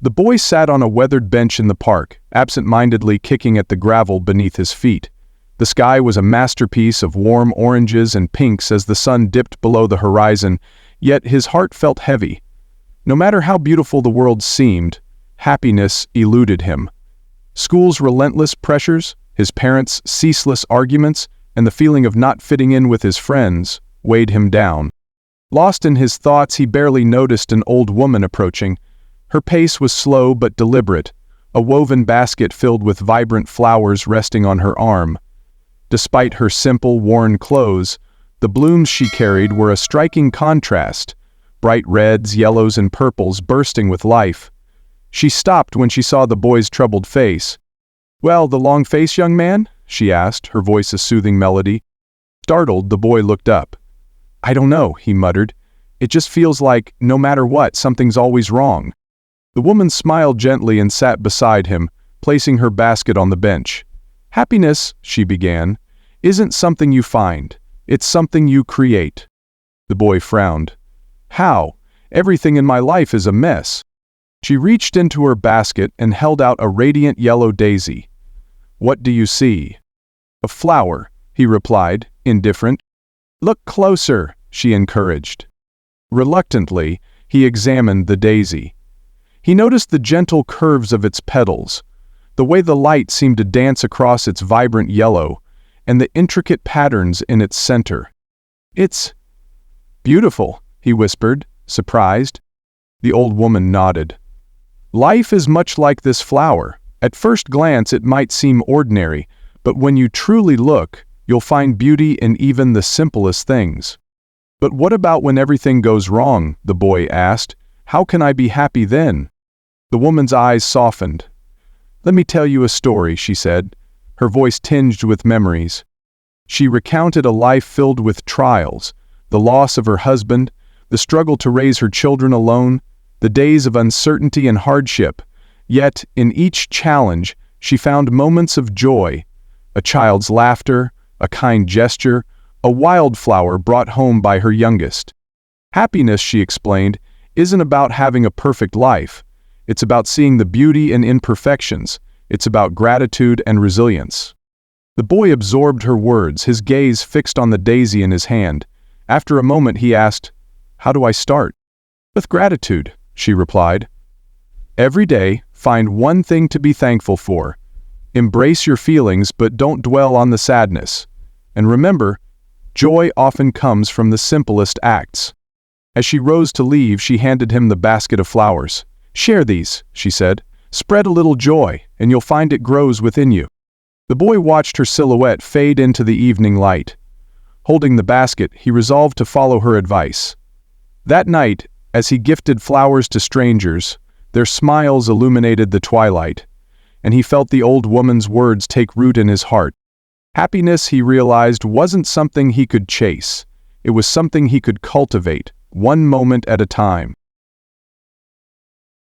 The boy sat on a weathered bench in the park, absent-mindedly kicking at the gravel beneath his feet. The sky was a masterpiece of warm oranges and pinks as the sun dipped below the horizon, yet his heart felt heavy. No matter how beautiful the world seemed, happiness eluded him. School's relentless pressures, his parents' ceaseless arguments, and the feeling of not fitting in with his friends weighed him down. Lost in his thoughts, he barely noticed an old woman approaching. Her pace was slow but deliberate, a woven basket filled with vibrant flowers resting on her arm. Despite her simple, worn clothes, the blooms she carried were a striking contrast, bright reds, yellows, and purples bursting with life. She stopped when she saw the boy's troubled face. "Well, the long face, young man?" she asked, her voice a soothing melody. Startled, the boy looked up. "I don't know," he muttered. "It just feels like, no matter what, something's always wrong." The woman smiled gently and sat beside him, placing her basket on the bench. "Happiness," she began, "isn't something you find. It's something you create." The boy frowned. "How? Everything in my life is a mess." She reached into her basket and held out a radiant yellow daisy. "What do you see?" "A flower," he replied, indifferent. "Look closer," she encouraged. Reluctantly, he examined the daisy. He noticed the gentle curves of its petals, the way the light seemed to dance across its vibrant yellow, and the intricate patterns in its center. "It's beautiful," he whispered, surprised. The old woman nodded. "Life is much like this flower. At first glance it might seem ordinary, but when you truly look, you'll find beauty in even the simplest things." "But what about when everything goes wrong?" the boy asked. "How can I be happy then?" The woman's eyes softened. "Let me tell you a story," she said, her voice tinged with memories. She recounted a life filled with trials, the loss of her husband, the struggle to raise her children alone, the days of uncertainty and hardship. Yet, in each challenge, she found moments of joy, a child's laughter, a kind gesture, a wildflower brought home by her youngest. "Happiness," she explained, "isn't about having a perfect life. It's about seeing the beauty in imperfections. It's about gratitude and resilience." The boy absorbed her words, his gaze fixed on the daisy in his hand. After a moment he asked, "How do I start?" "With gratitude," she replied. "Every day, find one thing to be thankful for. Embrace your feelings, but don't dwell on the sadness. And remember, joy often comes from the simplest acts." As she rose to leave, she handed him the basket of flowers. "Share these," she said. "Spread a little joy, and you'll find it grows within you." The boy watched her silhouette fade into the evening light. Holding the basket, he resolved to follow her advice. That night, as he gifted flowers to strangers, their smiles illuminated the twilight, and he felt the old woman's words take root in his heart. Happiness, he realized, wasn't something he could chase. It was something he could cultivate, one moment at a time.